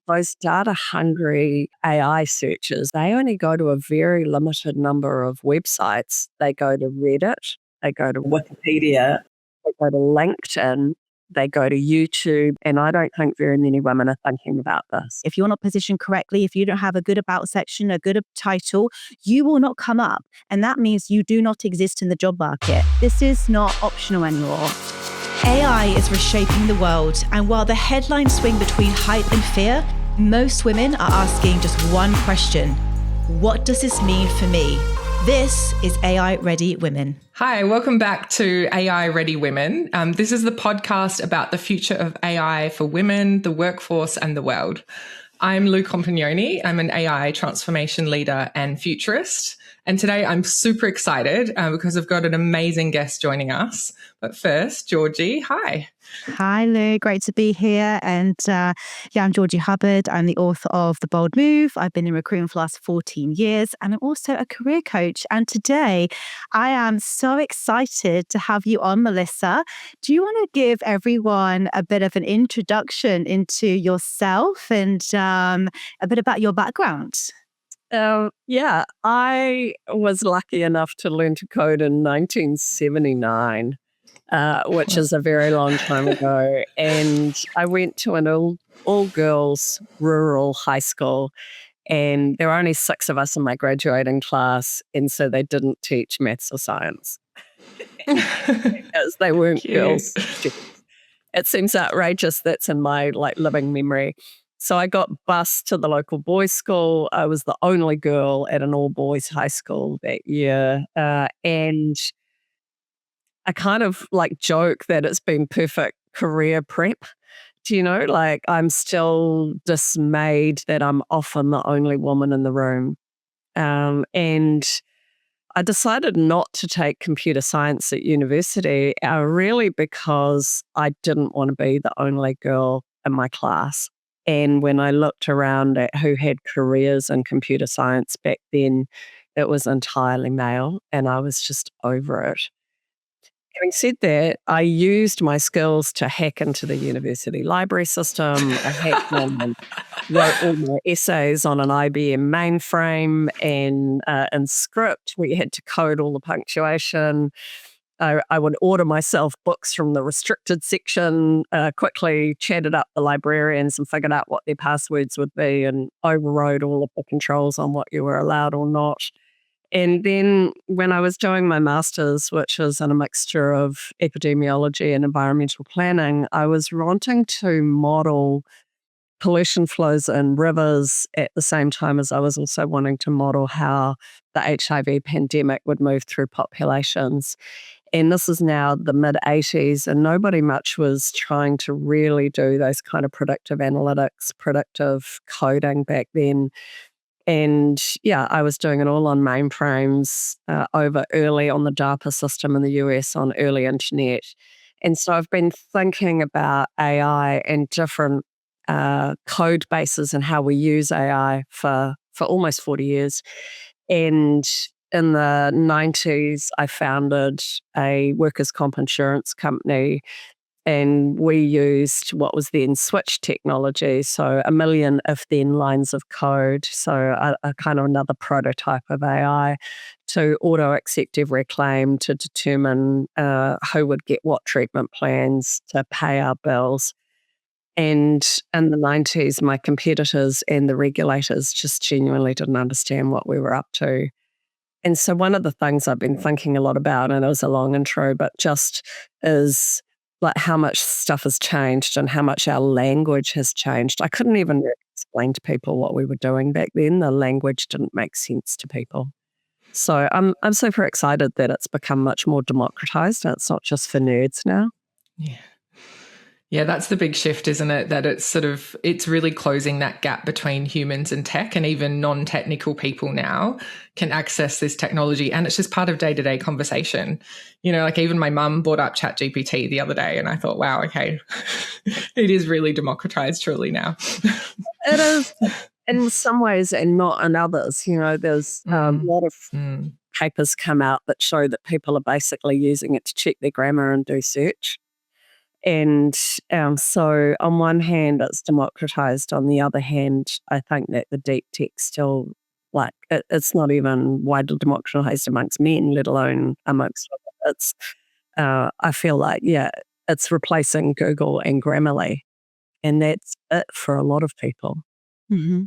those data-hungry AI searchers, they only go to a very limited number of websites. They go to Reddit, they go to Wikipedia, they go to LinkedIn, they go to YouTube, and I don't think very many women are thinking about this. If you're not positioned correctly, if you don't have a good about section, a good title, you will not come up. And that means you do not exist in the job market. This is not optional anymore. AI is reshaping the world, and while the headlines swing between hype and fear, most women are asking just one question: what does this mean for me? This is AI Ready Women. Hi, welcome back to AI Ready Women. This is the podcast about the future of AI for women, the workforce, and the world. I'm Lou Compagnone. I'm an AI transformation leader and futurist. And today I'm super excited because I've got an amazing guest joining us. But first, Georgie, hi. Hi, Lou. Great to be here. And I'm Georgie Hubbard. I'm the author of The Bold Move. I've been in recruitment for the last 14 years, and I'm also a career coach. And today I am so excited to have you on, Melissa. Do you want to give everyone a bit of an introduction into yourself and a bit about your background? I was lucky enough to learn to code in 1979. Which is a very long time ago. And I went to an all-girls rural high school, and there were only 6 of us in my graduating class, and so they didn't teach maths or science because they weren't girls. It seems outrageous. That's in my living memory. So I got bused to the local boys' school. I was the only girl at an all-boys high school that year, and I kind of joke that it's been perfect career prep. Do you know, I'm still dismayed that I'm often the only woman in the room. And I decided not to take computer science at university, really because I didn't want to be the only girl in my class. And when I looked around at who had careers in computer science back then, it was entirely male, and I was just over it. Having said that, I used my skills to hack into the university library system. I hacked in and wrote all my essays on an IBM mainframe, and in script, we had to code all the punctuation. I would order myself books from the restricted section, quickly chatted up the librarians and figured out what their passwords would be, and overrode all of the controls on what you were allowed or not. And then when I was doing my master's, which was in a mixture of epidemiology and environmental planning, I was wanting to model pollution flows in rivers at the same time as I was also wanting to model how the HIV pandemic would move through populations. And this is now the mid-80s, and nobody much was trying to really do those kind of predictive analytics, predictive coding back then. And I was doing it all on mainframes over early on the DARPA system in the US on early internet. And so I've been thinking about AI and different code bases and how we use AI for almost 40 years. And in the 90s, I founded a workers' comp insurance company, and we used what was then switch technology, so 1 million if-then lines of code, so a kind of another prototype of AI, to auto-accept every claim, to determine who would get what treatment plans, to pay our bills. And in the 90s, my competitors and the regulators just genuinely didn't understand what we were up to. And so one of the things I've been thinking a lot about, and it was a long intro, but just is how much stuff has changed and how much our language has changed. I couldn't even explain to people what we were doing back then. The language didn't make sense to people. So I'm super excited that it's become much more democratized and it's not just for nerds now. Yeah, that's the big shift, isn't it? That it's really closing that gap between humans and tech, and even non-technical people now can access this technology, and it's just part of day-to-day conversation. You know, even my mum brought up ChatGPT the other day, and I thought, wow, okay, it is really democratized truly now. It is in some ways and not in others. You know, there's a lot of papers come out that show that people are basically using it to check their grammar and do search. And so on one hand, it's democratized. On the other hand, I think that the deep tech still, like, it's not even widely democratized amongst men, let alone amongst women. It's, I feel like, it's replacing Google and Grammarly. And that's it for a lot of people. Mm-hmm.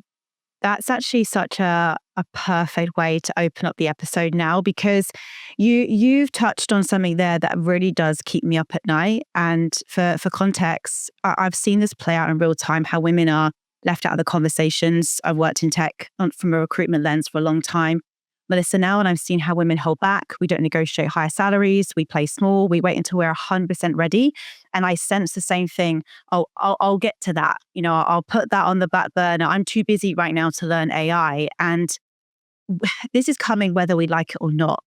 That's actually such a perfect way to open up the episode now, because you've touched on something there that really does keep me up at night. And for context, I've seen this play out in real time, how women are left out of the conversations. I've worked in tech from a recruitment lens for a long time, Melissa, now, and I've seen how women hold back. We don't negotiate higher salaries. We play small. We wait until we're 100% ready. And I sense the same thing. I'll get to that. I'll put that on the back burner. I'm too busy right now to learn AI. And this is coming whether we like it or not.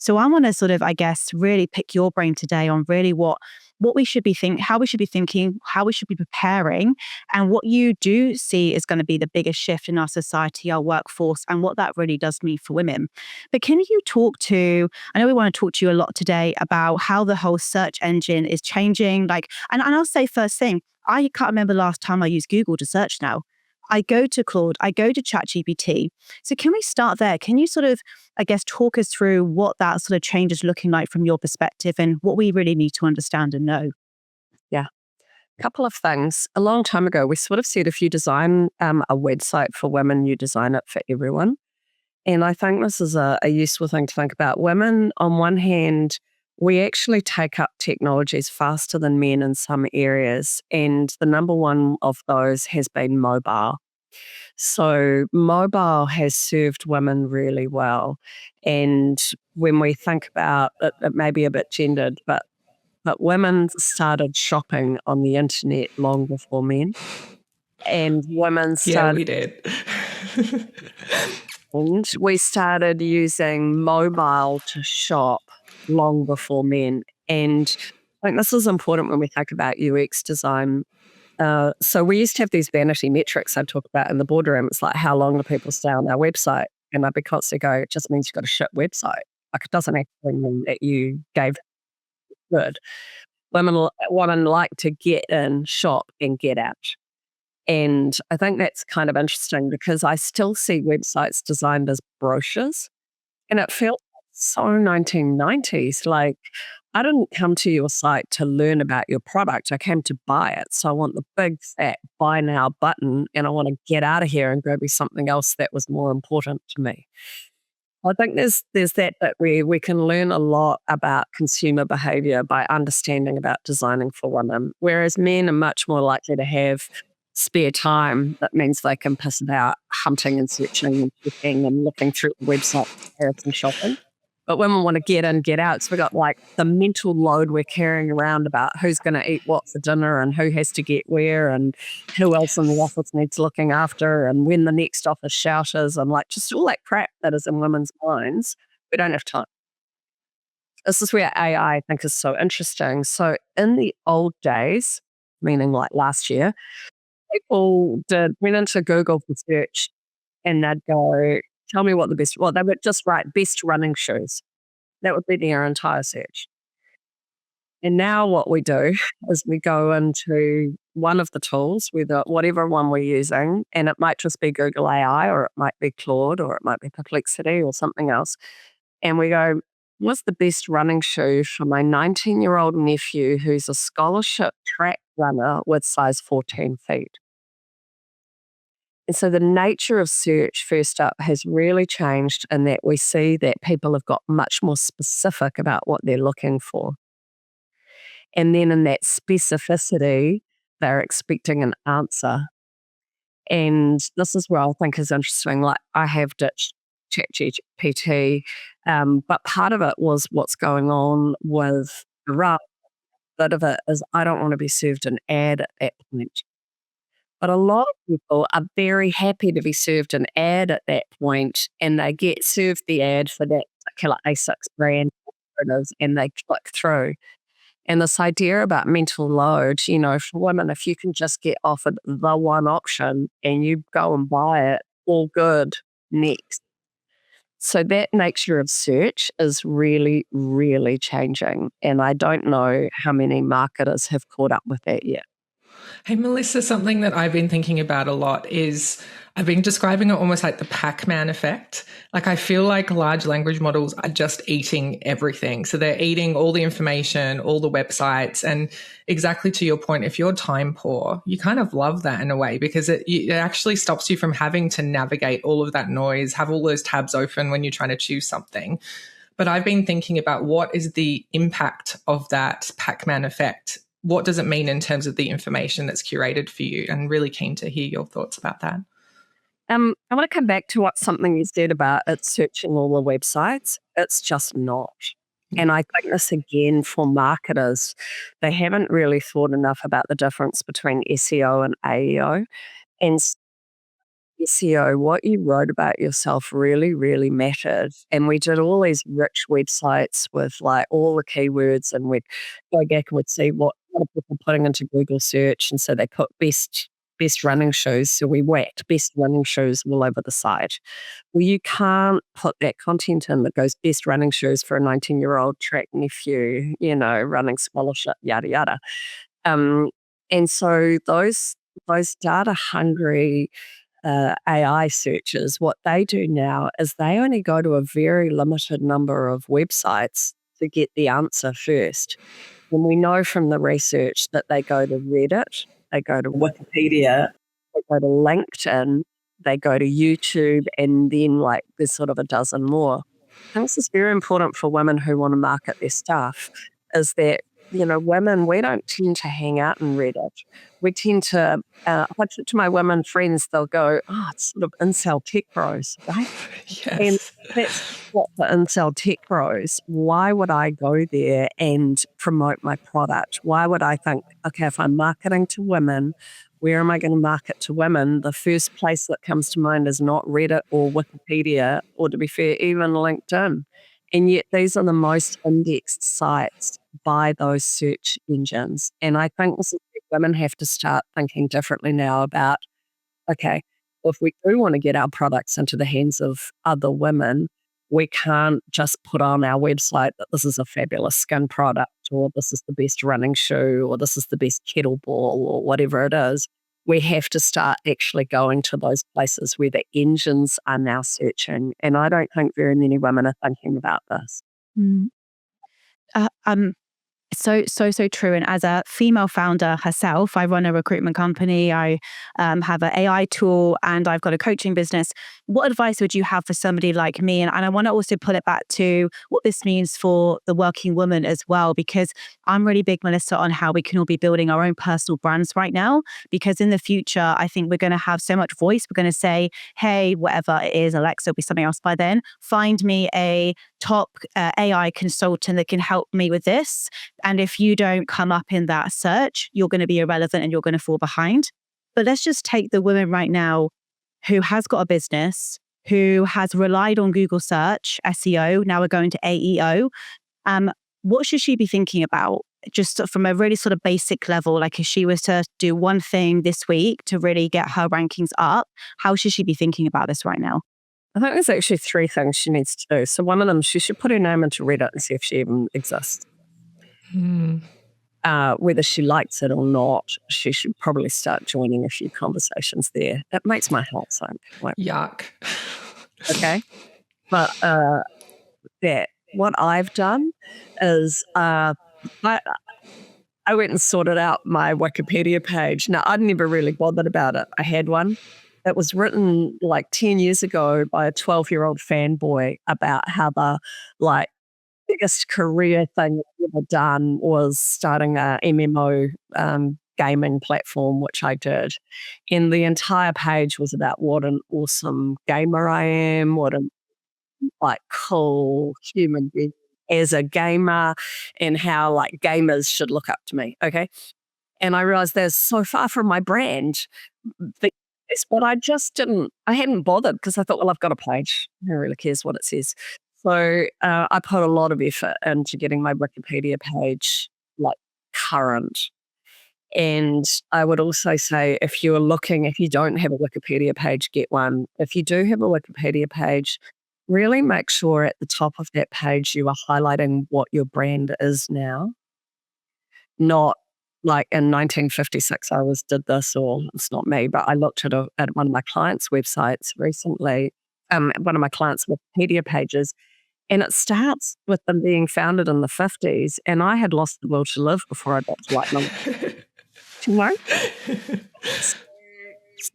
So I want to sort of, I guess, really pick your brain today on really what we should be how we should be thinking, how we should be preparing, and what you do see is going to be the biggest shift in our society, our workforce, and what that really does mean for women. But can you I know we want to talk to you a lot today about how the whole search engine is changing. And I'll say first thing, I can't remember the last time I used Google to search now. I go to Claude, I go to ChatGPT. So can we start there? Can you sort of, I guess, talk us through what that sort of change is looking like from your perspective and what we really need to understand and know? Yeah. A couple of things. A long time ago, we sort of said if you design a website for women, you design it for everyone. And I think this is a useful thing to think about. Women, on one hand, we actually take up technologies faster than men in some areas. And the number one of those has been mobile. So mobile has served women really well. And when we think about it, it may be a bit gendered, but women started shopping on the internet long before men. And women Yeah, started, we did. and we started using mobile to shop long before men. And I think this is important when we think about UX design. So we used to have these vanity metrics I talk about in the boardroom. It's like, how long do people stay on our website? And I'd be constantly go, it just means you've got a shit website. Like, it doesn't actually mean that you gave good. Women like to get in, shop, and get out. And I think that's kind of interesting because I still see websites designed as brochures, and it felt so 1990s. Like, I didn't come to your site to learn about your product. I came to buy it. So I want the big fat buy now button, and I want to get out of here and go be something else that was more important to me. I think there's that bit where we can learn a lot about consumer behavior by understanding about designing for women, whereas men are much more likely to have spare time. That means they can piss about hunting and searching and checking and looking through the website, comparison shopping. But women want to get in, get out. So we've got like the mental load we're carrying around about who's going to eat what for dinner and who has to get where and who else in the office needs looking after and when the next office shout is and like just all that crap that is in women's minds. We don't have time. This is where AI, I think, is so interesting. So in the old days, meaning like last year, people went into Google for search and they'd go, tell me what they would just write best running shoes. That would be their entire search. And now what we do is we go into one of the tools, whatever one we're using, and it might just be Google AI or it might be Claude or it might be Perplexity or something else. And we go, what's the best running shoe for my 19-year-old nephew who's a scholarship track runner with size 14 feet? And so the nature of search, first up, has really changed in that we see that people have got much more specific about what they're looking for. And then in that specificity, they're expecting an answer. And this is where I think is interesting. Like, I have ditched ChatGPT, but part of it was what's going on with the run. Bit of it is I don't want to be served an ad at that point. But a lot of people are very happy to be served an ad at that point, and they get served the ad for that particular ASICS brand, and they click through. And this idea about mental load, for women, if you can just get offered the one option and you go and buy it, all good, next. So that nature of search is really, really changing. And I don't know how many marketers have caught up with that yet. Hey, Melissa, something that I've been thinking about a lot is I've been describing it almost like the Pac-Man effect. Like, I feel like large language models are just eating everything. So they're eating all the information, all the websites. And exactly to your point, if you're time poor, you kind of love that in a way, because it actually stops you from having to navigate all of that noise, have all those tabs open when you're trying to choose something. But I've been thinking about what is the impact of that Pac-Man effect. What does it mean in terms of the information that's curated for you? And really keen to hear your thoughts about that. I want to come back to something you said about it searching all the websites. It's just not. And I think this again for marketers, they haven't really thought enough about the difference between SEO and AEO. And SEO, what you wrote about yourself really, really mattered. And we did all these rich websites with like all the keywords, and we'd go back and we'd see what are people putting into Google search. And so they put best running shoes. So we whacked best running shoes all over the site. Well, you can't put that content in that goes best running shoes for a 19-year-old track nephew, running scholarship, yada, yada. And so those data hungry AI searches, what they do now is they only go to a very limited number of websites to get the answer first. And we know from the research that they go to Reddit, they go to Wikipedia, they go to LinkedIn, they go to YouTube, and then like there's sort of a dozen more. And this is very important for women who want to market their stuff, is that, women, we don't tend to hang out in Reddit. We tend to, if I talk to my women friends, they'll go, oh, it's sort of incel tech bros, right? Yes. And that's what the incel tech bros. Why would I go there and promote my product? Why would I think, okay, if I'm marketing to women, where am I going to market to women? The first place that comes to mind is not Reddit or Wikipedia, or to be fair, even LinkedIn. And yet these are the most indexed sites by those search engines. And I think this is where women have to start thinking differently now about, okay, if we do want to get our products into the hands of other women, we can't just put on our website that this is a fabulous skin product, or this is the best running shoe, or this is the best kettlebell, or whatever it is. We have to start actually going to those places where the engines are now searching. And I don't think very many women are thinking about this. Mm. So true. And as a female founder herself, I run a recruitment company. I have an AI tool, and I've got a coaching business. What advice would you have for somebody like me? And I want to also pull it back to what this means for the working woman as well, because I'm really big, Melissa, on how we can all be building our own personal brands right now. Because in the future, I think we're going to have so much voice. We're going to say, hey, whatever it is, Alexa will be something else by then. Find me a top AI consultant that can help me with this. And if you don't come up in that search, you're going to be irrelevant and you're going to fall behind. But let's just take the woman right now who has got a business, who has relied on Google search, SEO, now we're going to AEO. What should she be thinking about? Just from a really sort of basic level, like if she was to do one thing this week to really get her rankings up, how should she be thinking about this right now? I think there's actually 3 things she needs to do. So one of them, she should put her name into Reddit and see if she even exists. Whether she likes it or not, she should probably start joining a few conversations there. It makes my heart sink. Like, Yuck. okay. But what I've done is I went and sorted out my Wikipedia page. Now, I'd never really bothered about it. I had one. It was written like 10 years ago by a 12-year-old fanboy about how the biggest career thing I've ever done was starting a MMO gaming platform, which I did. And the entire page was about what an awesome gamer I am, what a cool human being as a gamer, and how gamers should look up to me. Okay. And I realized that's so far from my brand. But I hadn't bothered because I thought, well, I've got a page. Who really cares what it says? So I put a lot of effort into getting my Wikipedia page current. And I would also say if you don't have a Wikipedia page, get one. If you do have a Wikipedia page, really make sure at the top of that page you are highlighting what your brand is now, not like in 1956 I always did this, or it's not me, but I looked at one of my clients' websites recently, one of my clients' Wikipedia pages, and it starts with them being founded in the 50s, and I had lost the will to live before I got to like number 2.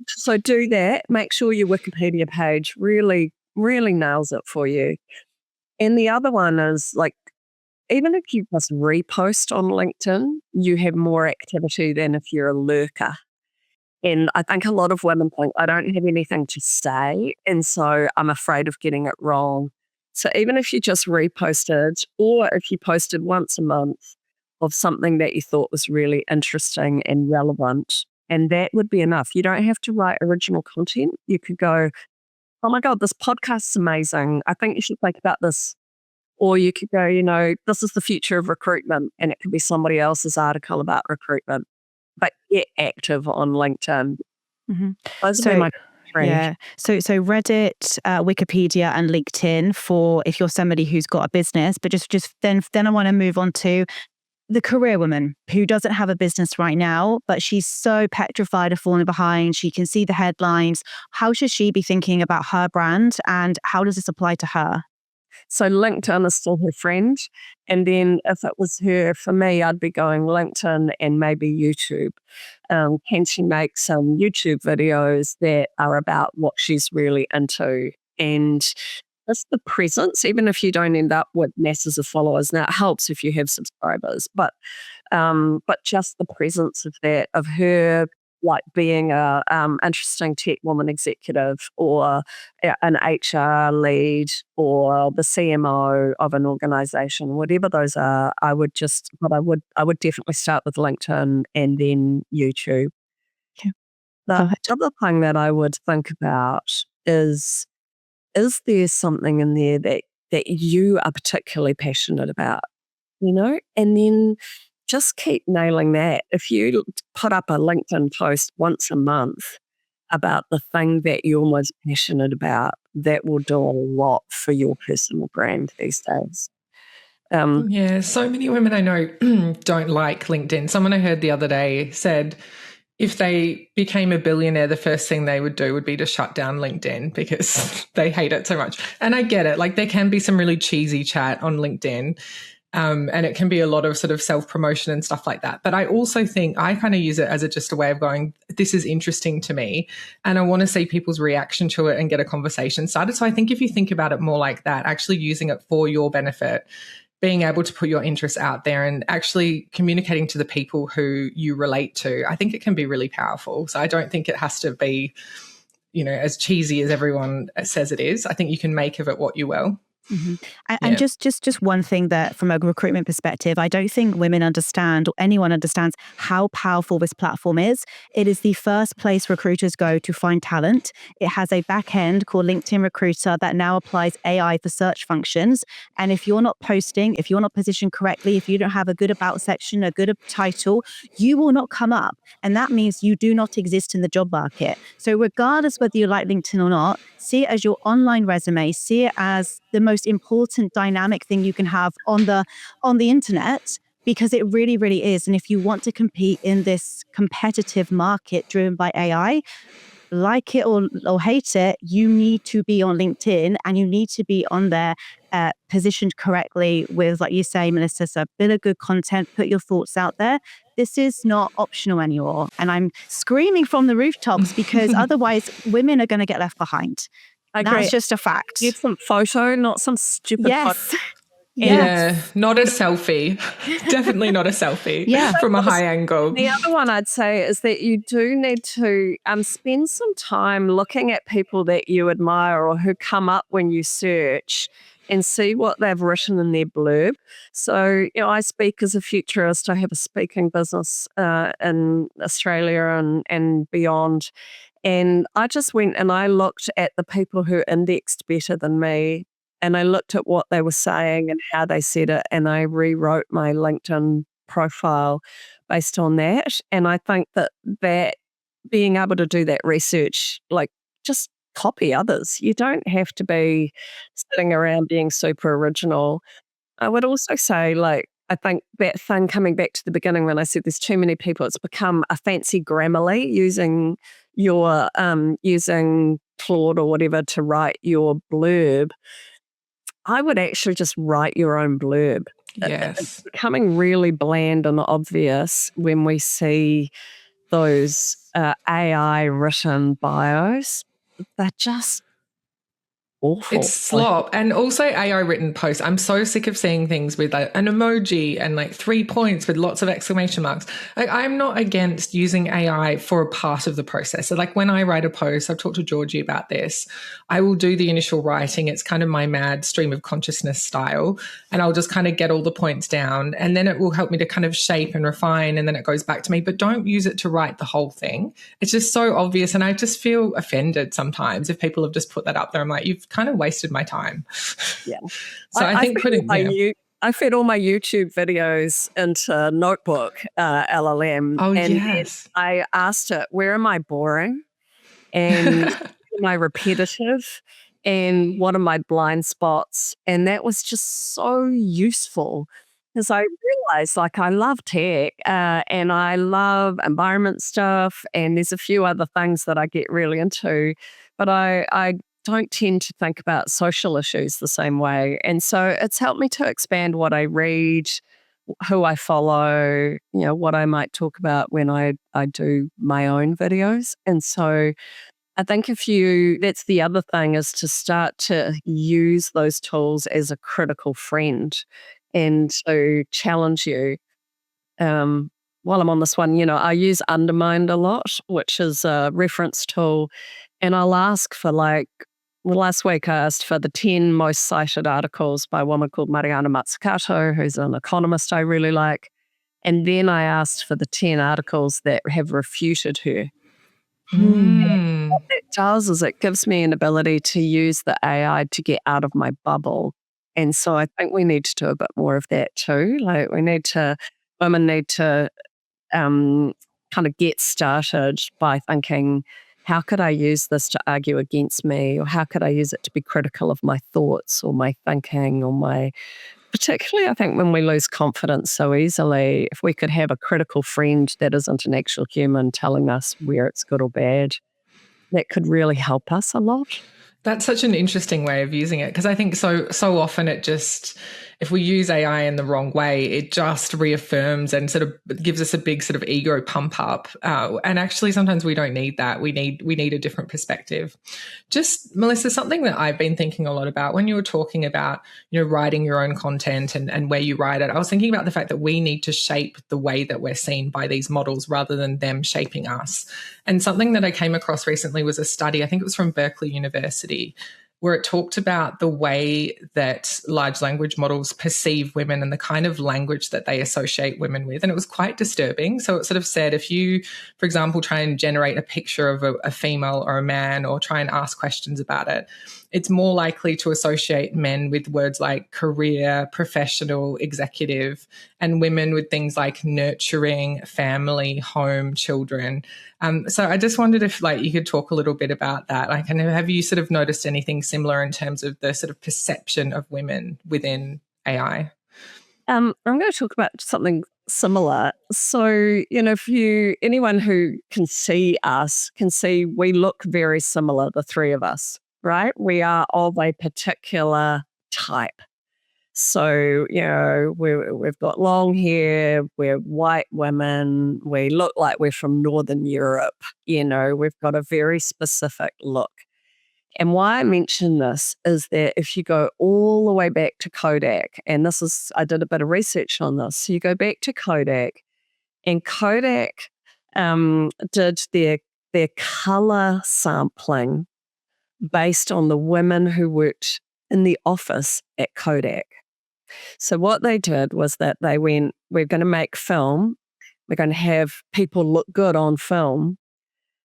So do that. Make sure your Wikipedia page really, really nails it for you. And the other one is like, even if you just repost on LinkedIn, you have more activity than if you're a lurker. And I think a lot of women think, I don't have anything to say. And so I'm afraid of getting it wrong. So even if you just reposted, or if you posted once a month of something that you thought was really interesting and relevant, and that would be enough. You don't have to write original content. You could go, oh my God, this podcast's amazing. I think you should think about this. Or you could go, this is the future of recruitment, and it could be somebody else's article about recruitment. But get active on LinkedIn. Mm-hmm. Those would be my three. Yeah. So Reddit, Wikipedia, and LinkedIn for if you're somebody who's got a business. But just then I want to move on to the career woman who doesn't have a business right now, but she's so petrified of falling behind. She can see the headlines. How should she be thinking about her brand, and how does this apply to her? So LinkedIn is still her friend. And then if it was her, for me, I'd be going LinkedIn and maybe YouTube. Can she make some YouTube videos that are about what she's really into? And just the presence, even if you don't end up with masses of followers. Now, it helps if you have subscribers, but just the presence of that, of her like being a interesting tech woman executive, or an HR lead, or the CMO of an organization, whatever those are, I would definitely start with LinkedIn and then YouTube. Okay. The other thing that I would think about is there something in there that you are particularly passionate about, and then just keep nailing that. If you put up a LinkedIn post once a month about the thing that you're most passionate about, that will do a lot for your personal brand these days. Yeah, so many women I know don't like LinkedIn. Someone I heard the other day said if they became a billionaire, the first thing they would do would be to shut down LinkedIn because they hate it so much. And I get it. Like, there can be some really cheesy chat on LinkedIn. And it can be a lot of sort of self-promotion and stuff like that. But I also think I kind of use it as just a way of going, this is interesting to me, and I want to see people's reaction to it and get a conversation started. So I think if you think about it more like that, actually using it for your benefit, being able to put your interests out there and actually communicating to the people who you relate to, I think it can be really powerful. So I don't think it has to be, as cheesy as everyone says it is. I think you can make of it what you will. Mm-hmm. And just one thing that from a recruitment perspective, I don't think women understand, or anyone understands, how powerful this platform is. It is the first place recruiters go to find talent. It has a back end called LinkedIn Recruiter that now applies AI for search functions. And if you're not posting, if you're not positioned correctly, if you don't have a good about section, a good title, you will not come up. And that means you do not exist in the job market. So regardless whether you like LinkedIn or not, see it as your online resume, see it as the most important dynamic thing you can have on the internet, because it really, really is. And if you want to compete in this competitive market driven by AI, like it or hate it, you need to be on LinkedIn, and you need to be on there positioned correctly with, like you say, Melissa, a bit of good content, put your thoughts out there. This is not optional anymore. And I'm screaming from the rooftops because otherwise women are going to get left behind. That's just a fact. Get some photo, not some stupid photo. Yeah, not a selfie. Definitely not a selfie from a high angle. The other one I'd say is that you do need to spend some time looking at people that you admire or who come up when you search, and see what they've written in their blurb. So, I speak as a futurist. I have a speaking business in Australia and beyond. And I just went and I looked at the people who indexed better than me, and I looked at what they were saying and how they said it, and I rewrote my LinkedIn profile based on that. And I think that being able to do that research, like, just copy others. You don't have to be sitting around being super original. I would also say, like, I think that thing coming back to the beginning when I said there's too many people, it's become a fancy Grammarly using using Claude or whatever to write your blurb. I would actually just write your own blurb. It's Yes. becoming really bland and obvious when we see those AI written bios. They're just It's awful. Like, slop. And also AI written posts. I'm so sick of seeing things with like an emoji and like 3 points with lots of exclamation marks. Like, I'm not against using AI for a part of the process. So like when I write a post, I've talked to Georgie about this. I will do the initial writing. It's kind of my mad stream of consciousness style. And I'll just kind of get all the points down. And then it will help me to kind of shape and refine. And then it goes back to me. But don't use it to write the whole thing. It's just so obvious. And I just feel offended sometimes if people have just put that up there. I'm like, you've kind of wasted my time. yeah. So I think putting, I fed all my YouTube videos into Notebook LLM, oh, and then yes. I asked it, where am I boring? And am I repetitive? And what are my blind spots? And that was just so useful because I realized, like, I love tech and I love environment stuff, and there's a few other things that I get really into, but I don't tend to think about social issues the same way. And so it's helped me to expand what I read, who I follow, what I might talk about when I do my own videos. And so I think that's the other thing, is to start to use those tools as a critical friend and to challenge you. While I'm on this one, I use Undermined a lot, which is a reference tool. And I'll ask for last week I asked for the 10 most cited articles by a woman called Mariana Mazzucato, who's an economist I really like. And then I asked for the 10 articles that have refuted her. Mm. What it does is it gives me an ability to use the AI to get out of my bubble. And so I think we need to do a bit more of that too. Like, women need to kind of get started by thinking, how could I use this to argue against me? Or how could I use it to be critical of my thoughts or my thinking or particularly, I think, when we lose confidence so easily, if we could have a critical friend that isn't an actual human telling us where it's good or bad, that could really help us a lot. That's such an interesting way of using it, because I think so often it just, if we use AI in the wrong way, it just reaffirms and sort of gives us a big sort of ego pump up. And actually, sometimes we don't need that. We need a different perspective. Just, Melissa, something that I've been thinking a lot about when you were talking about, writing your own content and where you write it, I was thinking about the fact that we need to shape the way that we're seen by these models rather than them shaping us. And something that I came across recently was a study, I think it was from Berkeley University, where it talked about the way that large language models perceive women and the kind of language that they associate women with. And it was quite disturbing. So it sort of said, if you, for example, try and generate a picture of a female or a man, or try and ask questions about it, it's more likely to associate men with words like career, professional, executive, and women with things like nurturing, family, home, children. So I just wondered if you could talk a little bit about that. Have you sort of noticed anything similar in terms of the sort of perception of women within AI? I'm going to talk about something similar. So, anyone who can see us can see we look very similar, the three of us, right? We are of a particular type. So, we've got long hair, we're white women, we look like we're from Northern Europe, we've got a very specific look. And why I mention this is that if you go all the way back to Kodak, and I did a bit of research on this. So you go back to Kodak, and Kodak did their color sampling based on the women who worked in the office at Kodak. So what they did was that they went, we're going to make film, we're going to have people look good on film.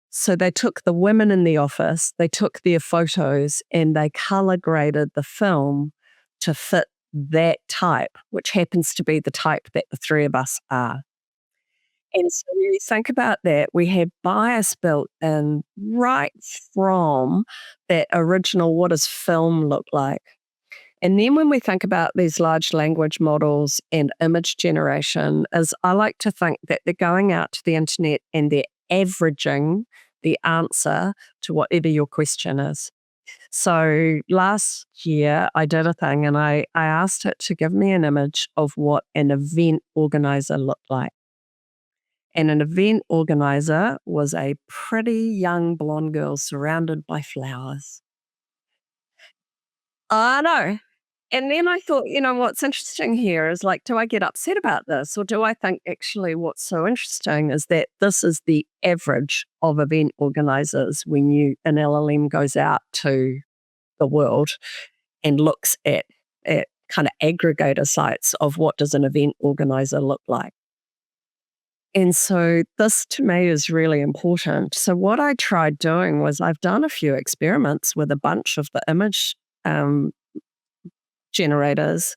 So they took the women in the office, they took their photos, and they color graded the film to fit that type, which happens to be the type that the three of us are. And so when you think about that, we have bias built in right from that original, what does film look like? And then when we think about these large language models and image generation, is I like to think that they're going out to the internet and they're averaging the answer to whatever your question is. So last year I did a thing and I asked it to give me an image of what an event organizer looked like. And an event organizer was a pretty young blonde girl surrounded by flowers. I know. And then I thought, what's interesting here is like, do I get upset about this? Or do I think actually what's so interesting is that this is the average of event organizers when an LLM goes out to the world and looks at kind of aggregator sites of what does an event organizer look like. And so this to me is really important. So what I tried doing was I've done a few experiments with a bunch of the image generators.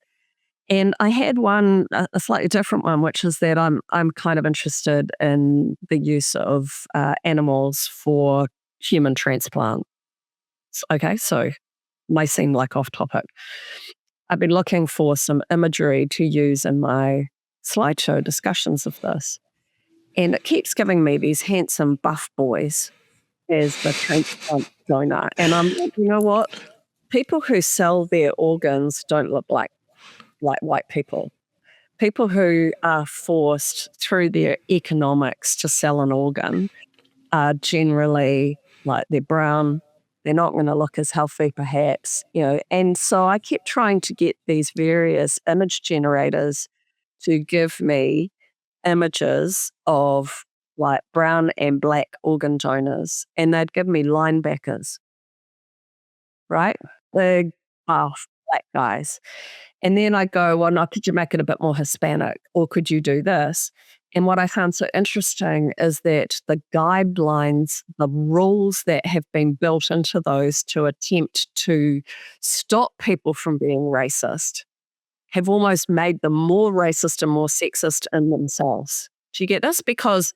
And I had one, a slightly different one, which is that I'm kind of interested in the use of animals for human transplants. Okay, so may seem like off topic. I've been looking for some imagery to use in my slideshow discussions of this. And it keeps giving me these handsome buff boys as the transplant donor. And I'm like, you know what? People who sell their organs don't look like white people. People who are forced through their economics to sell an organ are generally like they're brown. They're not going to look as healthy, perhaps, And so I kept trying to get these various image generators to give me images of like brown and black organ donors, and they'd give me linebackers, right? Big, buff, black guys. And then I go, well, now could you make it a bit more Hispanic, or could you do this? And what I found so interesting is that the guidelines, the rules that have been built into those to attempt to stop people from being racist have almost made them more racist and more sexist in themselves. Do you get this? Because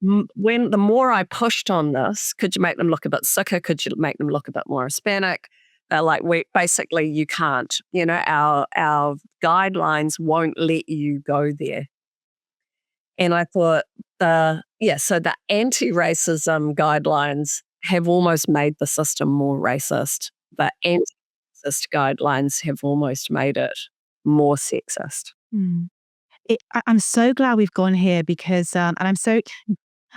when the more I pushed on this, could you make them look a bit sicker? Could you make them look a bit more Hispanic? Like basically you can't. Our guidelines won't let you go there. And I thought so the anti-racism guidelines have almost made the system more racist. The anti-racist guidelines have almost made it more sexist. I'm so glad we've gone here because,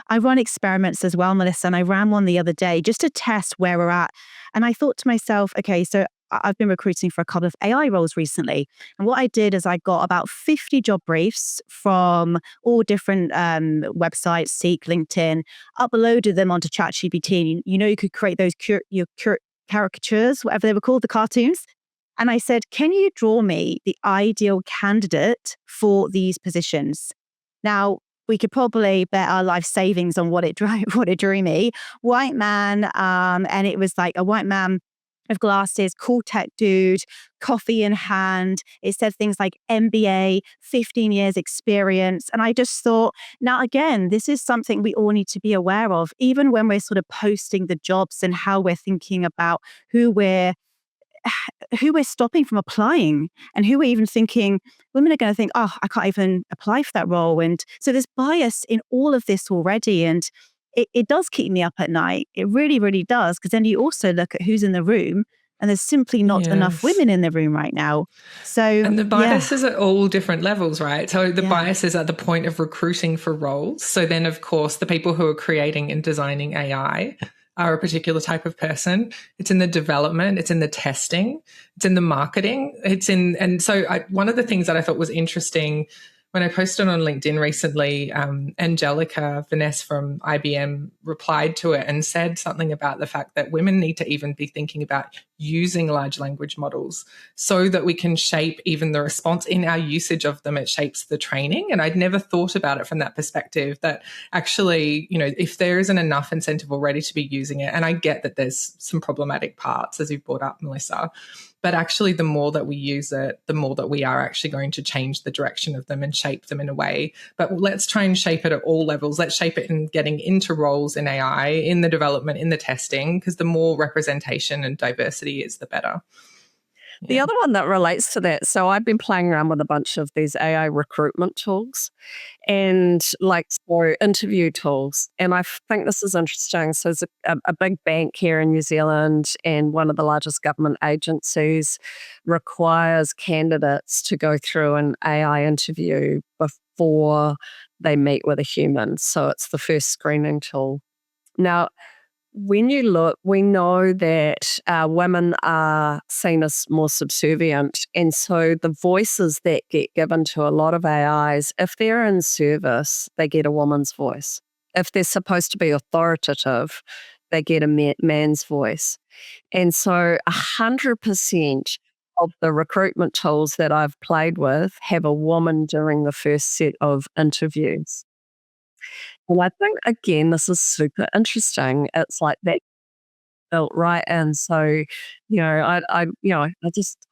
I run experiments as well, Melissa, and I ran one the other day just to test where we're at. And I thought to myself, okay, so I've been recruiting for a couple of AI roles recently. And what I did is I got about 50 job briefs from all different websites, Seek, LinkedIn, uploaded them onto ChatGPT. You could create those caricatures, whatever they were called, the cartoons. And I said, can you draw me the ideal candidate for these positions? Now, we could probably bet our life savings on what it drew me. White man, and it was like a white man with glasses, cool tech dude, coffee in hand. It said things like MBA, 15 years experience. And I just thought, now again, this is something we all need to be aware of, even when we're sort of posting the jobs and how we're thinking about who we're stopping from applying and who we're even thinking, women are going to think, oh, I can't even apply for that role. And so there's bias in all of this already. And it does keep me up at night. It really, really does. Because then you also look at who's in the room and there's simply not enough women in the room right now. So, and the bias is at all different levels, right? So the bias is at the point of recruiting for roles. So then, of course, the people who are creating and designing AI are a particular type of person. It's in the development, it's in the testing, it's in the marketing, and so one of the things that I thought was interesting when I posted on LinkedIn recently, Angelica Vanessa from IBM replied to it and said something about the fact that women need to even be thinking about using large language models so that we can shape even the response in our usage of them. It shapes the training. And I'd never thought about it from that perspective, that actually, if there isn't enough incentive already to be using it, and I get that there's some problematic parts, as you've brought up, Melissa, But actually, the more that we use it, the more that we are actually going to change the direction of them and shape them in a way. But let's try and shape it at all levels. Let's shape it in getting into roles in AI, in the development, in the testing, because the more representation and diversity is, the better. The other one that relates to that, so I've been playing around with a bunch of these AI recruitment tools and so interview tools. And I think this is interesting. So there's a big bank here in New Zealand, and one of the largest government agencies requires candidates to go through an AI interview before they meet with a human. So it's the first screening tool. Now, when you look, we know that women are seen as more subservient. And so the voices that get given to a lot of AIs, if they're in service, they get a woman's voice. If they're supposed to be authoritative, they get a man's voice. And so 100% of the recruitment tools that I've played with have a woman during the first set of interviews. And I think, again, this is super interesting. It's like that built right in. So, I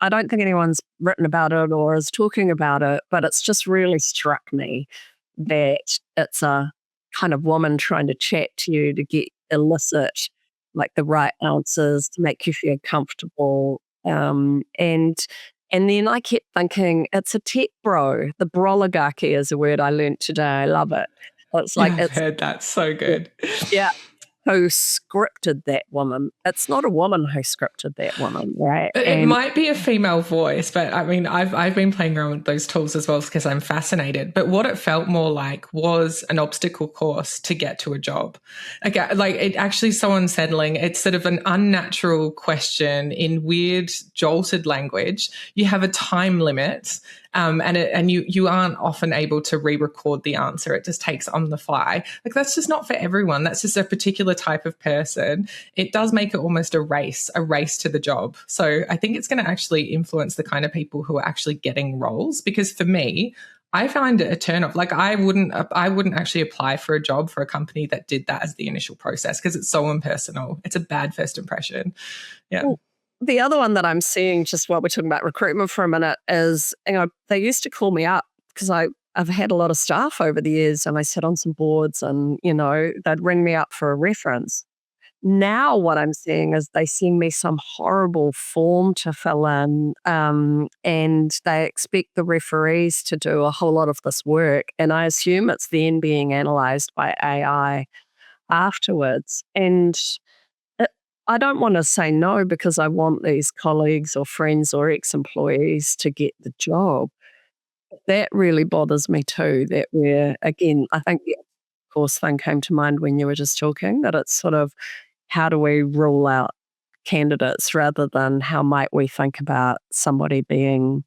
don't think anyone's written about it or is talking about it, but it's just really struck me that it's a kind of woman trying to chat to you to elicit like the right answers to make you feel comfortable. And then I kept thinking, it's a tech bro. The broligarchy is a word I learned today. I love it. It's like I've heard that. So good. Yeah. Who scripted that woman? It's not a woman who scripted that woman, right? It might be a female voice, but I mean, I've been playing around with those tools as well because I'm fascinated. But what it felt more like was an obstacle course to get to a job. Again, like it actually so unsettling. It's sort of an unnatural question in weird, jolted language. You have a time limit. And you aren't often able to re-record the answer. It just takes on the fly. Like that's just not for everyone. That's just a particular type of person. It does make it almost a race to the job. So I think it's going to actually influence the kind of people who are actually getting roles. Because for me, I find it a turn off. Like I wouldn't actually apply for a job for a company that did that as the initial process because it's so impersonal. It's a bad first impression. Yeah. Well, the other one that I'm seeing, just while we're talking about recruitment for a minute, is they used to call me up because I've had a lot of staff over the years and I sit on some boards and, they'd ring me up for a reference. Now what I'm seeing is they send me some horrible form to fill in and they expect the referees to do a whole lot of this work. And I assume it's then being analysed by AI afterwards. And I don't want to say no because I want these colleagues or friends or ex-employees to get the job. That really bothers me too, that again, I think the course thing came to mind when you were just talking, that it's sort of how do we rule out candidates rather than how might we think about somebody being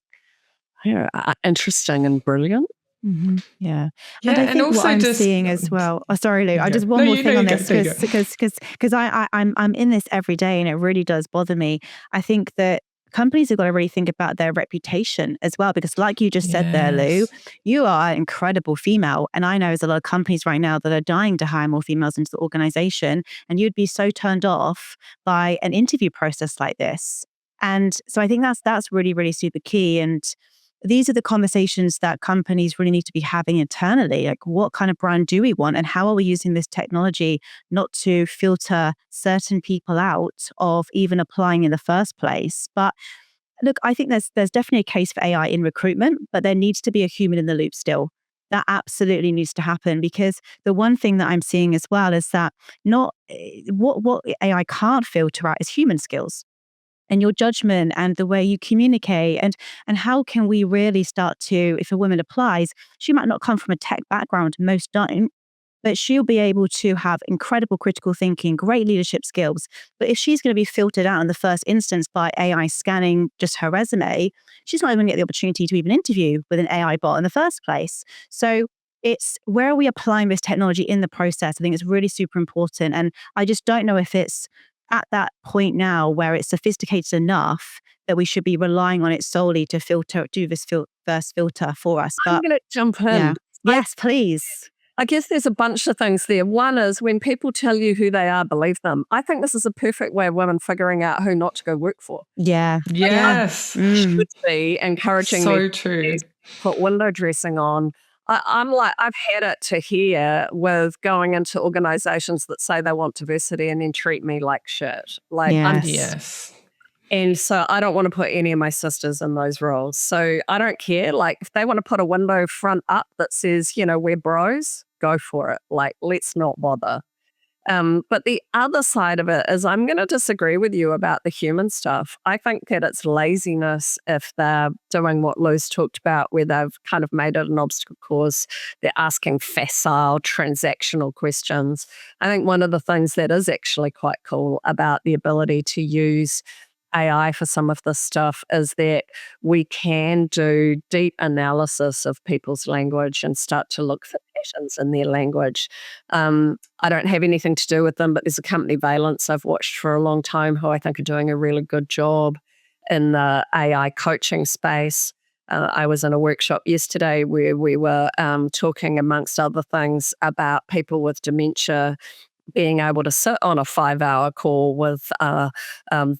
interesting and brilliant. Mm-hmm. Yeah. Yeah, And I think also what I'm seeing as well. Oh, sorry, Lou. Just one more thing on this because I'm in this every day and it really does bother me. I think that companies have got to really think about their reputation as well, because like you just said there, Lou, you are an incredible female. And I know there's a lot of companies right now that are dying to hire more females into the organization. And you'd be so turned off by an interview process like this. And so I think that's really, really super key. And these are the conversations that companies really need to be having internally. Like, what kind of brand do we want? And how are we using this technology not to filter certain people out of even applying in the first place? But look, I think there's definitely a case for AI in recruitment, but there needs to be a human in the loop still. That absolutely needs to happen, because the one thing that I'm seeing as well is that what AI can't filter out is human skills and your judgment and the way you communicate. And how can we really start to, if a woman applies, she might not come from a tech background, most don't, but she'll be able to have incredible critical thinking, great leadership skills. But if she's going to be filtered out in the first instance by AI scanning just her resume, she's not even going to get the opportunity to even interview with an AI bot in the first place. So it's where are we applying this technology in the process? I think it's really super important. And I just don't know if it's at that point now where it's sophisticated enough that we should be relying on it solely to do this first filter for us. I'm going to jump in. Yeah. Yes, please. I guess there's a bunch of things there. One is when people tell you who they are, believe them. I think this is a perfect way of women figuring out who not to go work for. Yeah. Yes. Should be encouraging So me true. to put window dressing on. I'm like, I've had it to here with going into organizations that say they want diversity and then treat me like shit. Like Yes. and so I don't want to put any of my sisters in those roles. So I don't care. Like if they want to put a window front up that says, we're bros, go for it. Like, let's not bother. But the other side of it is I'm going to disagree with you about the human stuff. I think that it's laziness if they're doing what Lou's talked about, where they've kind of made it an obstacle course. They're asking facile, transactional questions. I think one of the things that is actually quite cool about the ability to use AI for some of this stuff is that we can do deep analysis of people's language and start to look for patterns in their language. I don't have anything to do with them, but there's a company, Valence, I've watched for a long time who I think are doing a really good job in the AI coaching space. I was in a workshop yesterday where we were talking, amongst other things, about people with dementia being able to sit on a 5-hour call with a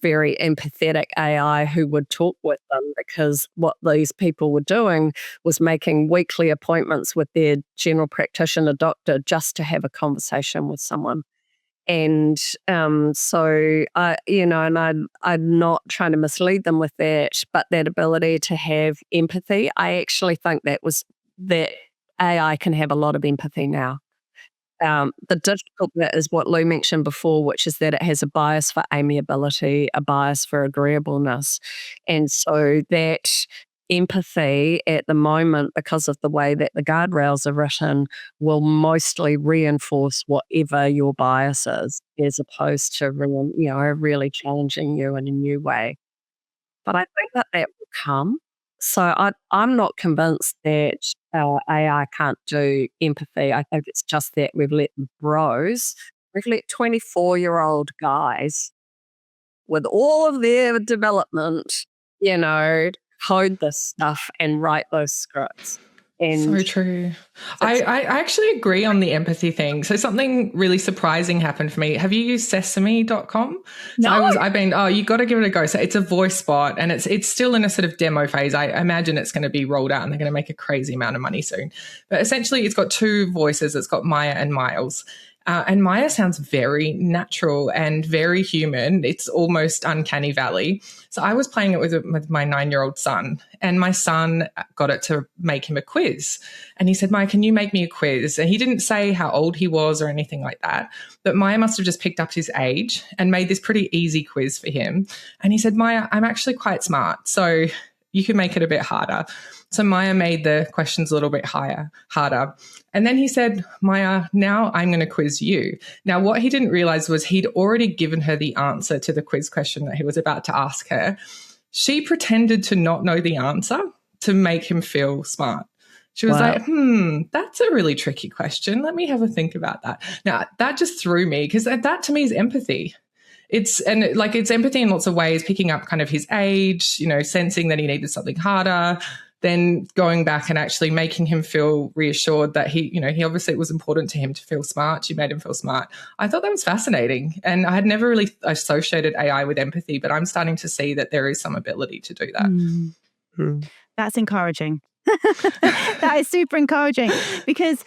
very empathetic AI who would talk with them, because what these people were doing was making weekly appointments with their general practitioner doctor just to have a conversation with someone. And so I'm not trying to mislead them with that, but that ability to have empathy, I actually think that AI can have a lot of empathy now. The difficult bit is what Lou mentioned before, which is that it has a bias for amiability, a bias for agreeableness. And so that empathy at the moment, because of the way that the guardrails are written, will mostly reinforce whatever your bias is, as opposed to really challenging you in a new way. But I think that will come. So I'm not convinced that AI can't do empathy. I think it's just that we've let 24-year-old guys with all of their development, code this stuff and write those scripts. And so true. I actually agree on the empathy thing. So something really surprising happened for me. Have you used sesame.com? No. So you got to give it a go. So it's a voice bot and it's still in a sort of demo phase. I imagine it's going to be rolled out and they're going to make a crazy amount of money soon. But essentially it's got two voices. It's got Maya and Miles. And Maya sounds very natural and very human. It's almost uncanny valley. So I was playing it with my 9-year-old son, and my son got it to make him a quiz. And he said, Maya, can you make me a quiz? And he didn't say how old he was or anything like that. But Maya must have just picked up his age and made this pretty easy quiz for him. And he said, Maya, I'm actually quite smart, so you can make it a bit harder. So Maya made the questions a little bit harder. And then he said, Maya, now I'm going to quiz you. Now, what he didn't realize was he'd already given her the answer to the quiz question that he was about to ask her. She pretended to not know the answer to make him feel smart. She was like, that's a really tricky question. Let me have a think about that. Now, that just threw me, because that to me is empathy. It's empathy in lots of ways, picking up kind of his age, sensing that he needed something harder, then going back and actually making him feel reassured that he obviously, it was important to him to feel smart. She made him feel smart. I thought that was fascinating. And I had never really associated AI with empathy, but I'm starting to see that there is some ability to do that. That's encouraging. That is super encouraging, because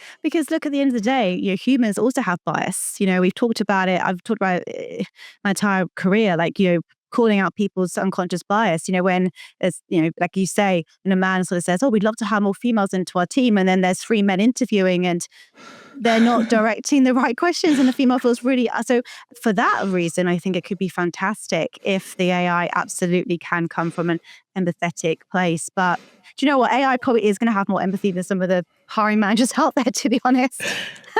look, at the end of the day, humans also have bias. We've talked about it. I've talked about it my entire career, calling out people's unconscious bias. When there's, like you say, when a man sort of says, "Oh, we'd love to have more females into our team," and then there's 3 men interviewing and they're not directing the right questions, and the female feels really. So for that reason, I think it could be fantastic if the AI absolutely can come from an empathetic place. But do you know what? AI probably is going to have more empathy than some of the hiring managers out there, to be honest.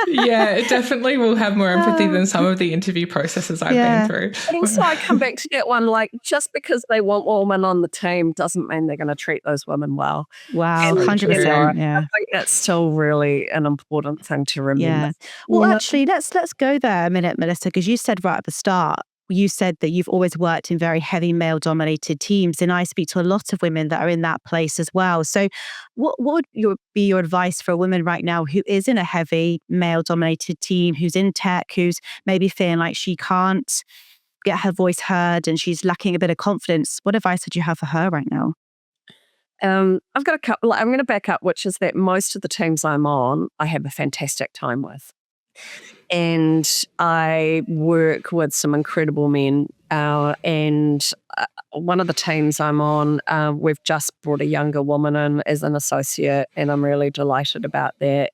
Yeah, it definitely will have more empathy than some of the interview processes I've been through. But also, I come back to that one, just because they want women on the team doesn't mean they're going to treat those women well. Wow, 100%. Yeah. I think that's still really an important thing to remember. Yeah. Well, actually, let's go there a minute, Melissa, because you said right at the start, you said that you've always worked in very heavy male-dominated teams, and I speak to a lot of women that are in that place as well. So what would be your advice for a woman right now who is in a heavy male-dominated team, who's in tech, who's maybe feeling like she can't get her voice heard and she's lacking a bit of confidence? What advice would you have for her right now? I've got a couple. I'm going to back up, which is that most of the teams I'm on, I have a fantastic time with. And I work with some incredible men. And one of the teams I'm on, we've just brought a younger woman in as an associate, and I'm really delighted about that.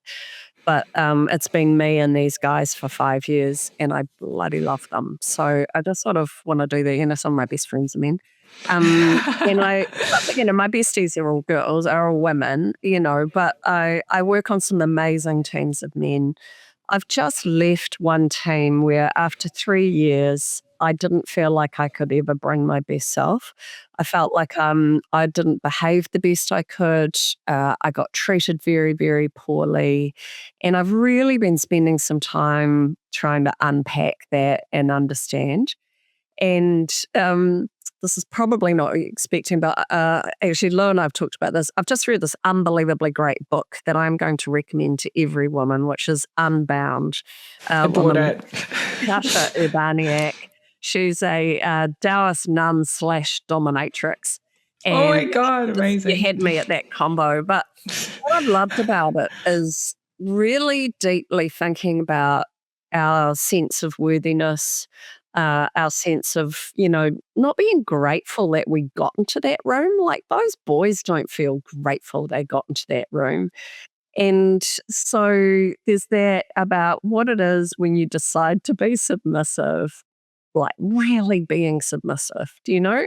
But it's been me and these guys for 5 years, and I bloody love them. So I just sort of want to do that. Some of my best friends are men. But, my besties are all girls, are all women, but I work on some amazing teams of men. I've just left one team where after 3 years, I didn't feel like I could ever bring my best self. I felt like I didn't behave the best I could. I got treated very, very poorly. And I've really been spending some time trying to unpack that and understand. And this is probably not what you're expecting, but actually, Lou and I have talked about this. I've just read this unbelievably great book that I'm going to recommend to every woman, which is Unbound. I bought it. Kasha Urbaniak. She's a Taoist nun / dominatrix. And oh my God, amazing. You had me at that combo. But what I've loved about it is really deeply thinking about our sense of worthiness, our sense of, not being grateful that we got into that room. Like those boys don't feel grateful they got into that room. And so there's that about what it is when you decide to be submissive, like really being submissive, do you know?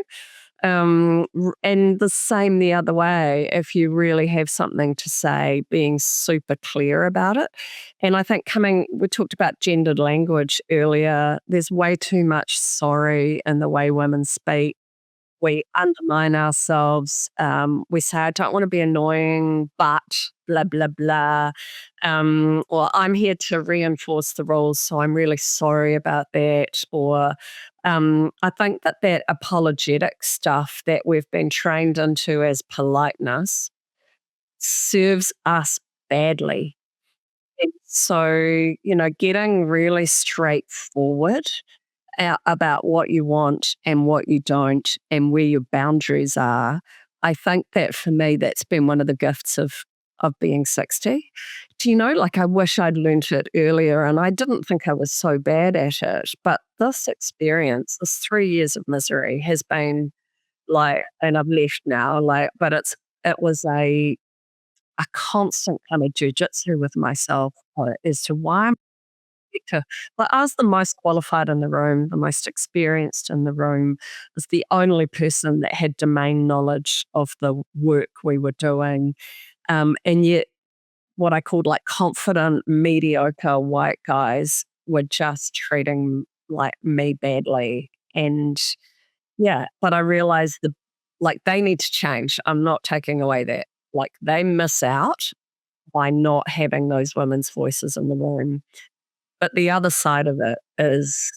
And the same the other way, if you really have something to say, being super clear about it. And I think we talked about gendered language earlier. There's way too much sorry in the way women speak. We undermine ourselves. We say, I don't want to be annoying, but blah, blah, blah. Or I'm here to reinforce the rules, so I'm really sorry about that. Or I think that apologetic stuff that we've been trained into as politeness serves us badly. And so, getting really straightforward about what you want and what you don't and where your boundaries are. I think that for me, that's been one of the gifts of being 60. Do you know, like I wish I'd learned it earlier, and I didn't think I was so bad at it. But this experience, this 3 years of misery has been like, and I've left now, but it was a constant kind of jujitsu with myself as to why I'm but I was the most qualified in the room, the most experienced in the room, was the only person that had domain knowledge of the work we were doing. And yet what I called like confident, mediocre white guys were just treating like me badly. And but I realized they need to change. I'm not taking away that. Like they miss out by not having those women's voices in the room. But the other side of it is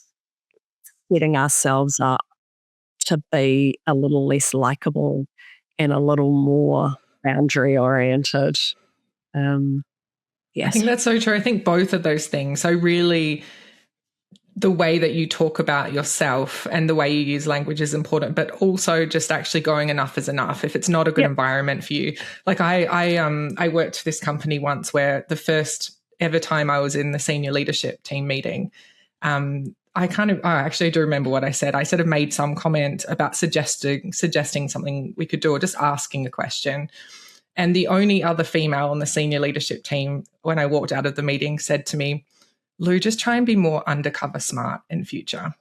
setting ourselves up to be a little less likable and a little more boundary oriented. I think that's so true. I think both of those things. So really the way that you talk about yourself and the way you use language is important, but also just actually going enough is enough. If it's not a good environment for you, like I worked for this company once where the first ever time I was in the senior leadership team meeting, I actually do remember what I said. I sort of made some comment about suggesting something we could do or just asking a question. And the only other female on the senior leadership team, when I walked out of the meeting, said to me, Lou, just try and be more undercover smart in future.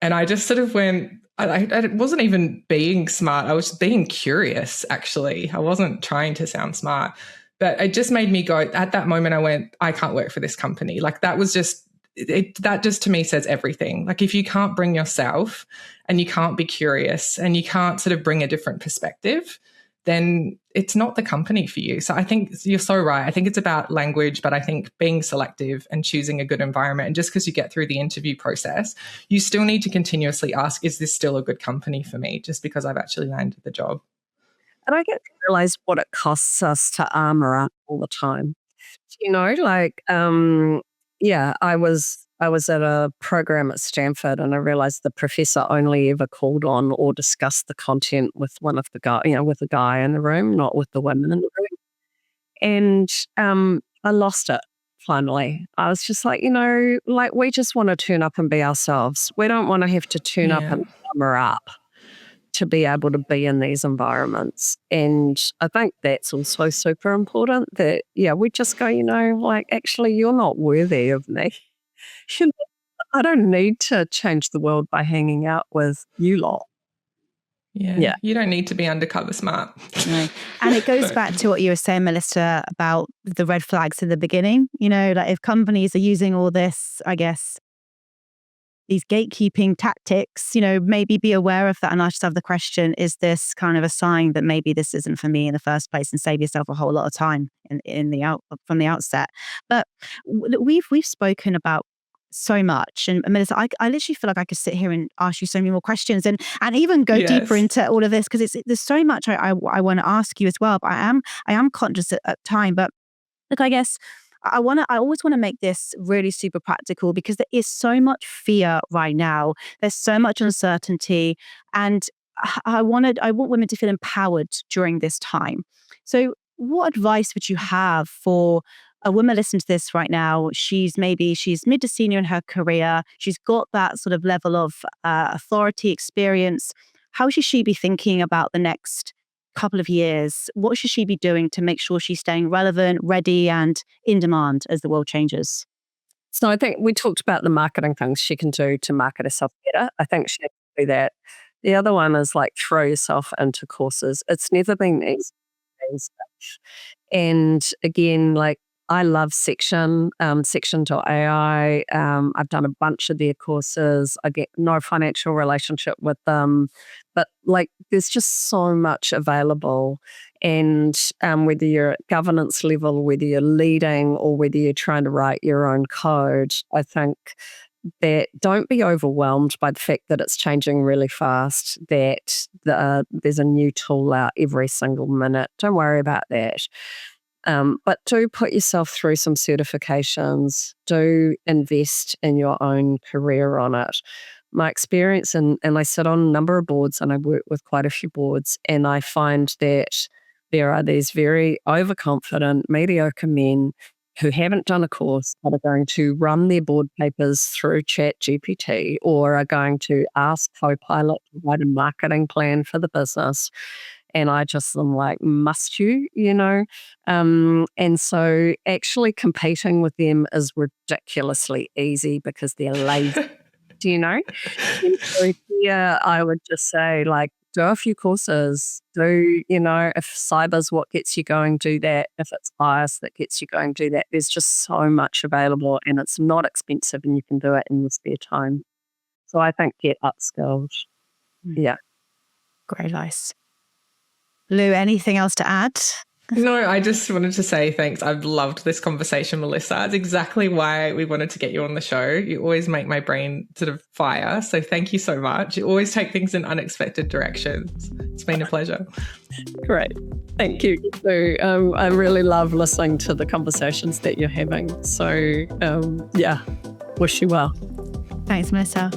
And I just sort of went, I wasn't even being smart. I was being curious, actually. I wasn't trying to sound smart. But it just made me go, at that moment, I went, I can't work for this company. Like that was just, that just to me says everything. Like if you can't bring yourself and you can't be curious and you can't sort of bring a different perspective, then it's not the company for you. So I think you're so right. I think it's about language, but I think being selective and choosing a good environment. And just because you get through the interview process, you still need to continuously ask, is this still a good company for me? Just because I've actually landed the job. And I get to realize what it costs us to armor up all the time. I was at a program at Stanford, and I realized the professor only ever called on or discussed the content with one of the guy, with the guy in the room, not with the women in the room. And I lost it finally. I was just like, we just want to turn up and be ourselves. We don't want to have to turn up and armor up to be able to be in these environments. And I think that's also super important that, we just go, actually, you're not worthy of me. I don't need to change the world by hanging out with you lot. Yeah. You don't need to be undercover smart. No. And it goes back to what you were saying, Melissa, about the red flags in the beginning. Like if companies are using all this, I guess, these gatekeeping tactics, maybe be aware of that and ask yourself the question, is this kind of a sign that maybe this isn't for me in the first place, and save yourself a whole lot of time from the outset. But we've spoken about so much. And Melissa, I literally feel like I could sit here and ask you so many more questions and even go deeper into all of this, because there's so much I want to ask you as well. But I am conscious at time. But look, I guess I always want to make this really super practical, because there is so much fear right now. There's so much uncertainty, and I want women to feel empowered during this time. So what advice would you have for a woman listening to this right now? She's mid to senior in her career. She's got that sort of level of authority, experience. How should she be thinking about the next couple of years? What should she be doing to make sure she's staying relevant, ready, and in demand as the world changes? So I think we talked about the marketing things she can do to market herself better. I think she can do that. The other one is throw yourself into courses. It's never been easy. And again, I love Section, Section.ai. I've done a bunch of their courses. I get no financial relationship with them, but there's just so much available. And whether you're at governance level, whether you're leading, or whether you're trying to write your own code, I think that don't be overwhelmed by the fact that it's changing really fast, that there's a new tool out every single minute. Don't worry about that. But do put yourself through some certifications. Do invest in your own career on it. My experience, and I sit on a number of boards, and I work with quite a few boards, and I find that there are these very overconfident, mediocre men who haven't done a course, but are going to run their board papers through ChatGPT, or are going to ask Copilot to write a marketing plan for the business. And I just am like, must you, And so actually competing with them is ridiculously easy because they're lazy, And so here I would just say, do a few courses. If cyber's what gets you going, do that. If it's bias that gets you going, do that. There's just so much available, and it's not expensive, and you can do it in your spare time. So I think get upskilled. Yeah. Great advice. Lou, anything else to add? No, I just wanted to say thanks. I've loved this conversation, Melissa. It's exactly why we wanted to get you on the show. You always make my brain sort of fire. So thank you so much. You always take things in unexpected directions. It's been a pleasure. Great. Thank you. So, I really love listening to the conversations that you're having. So, wish you well. Thanks, Melissa.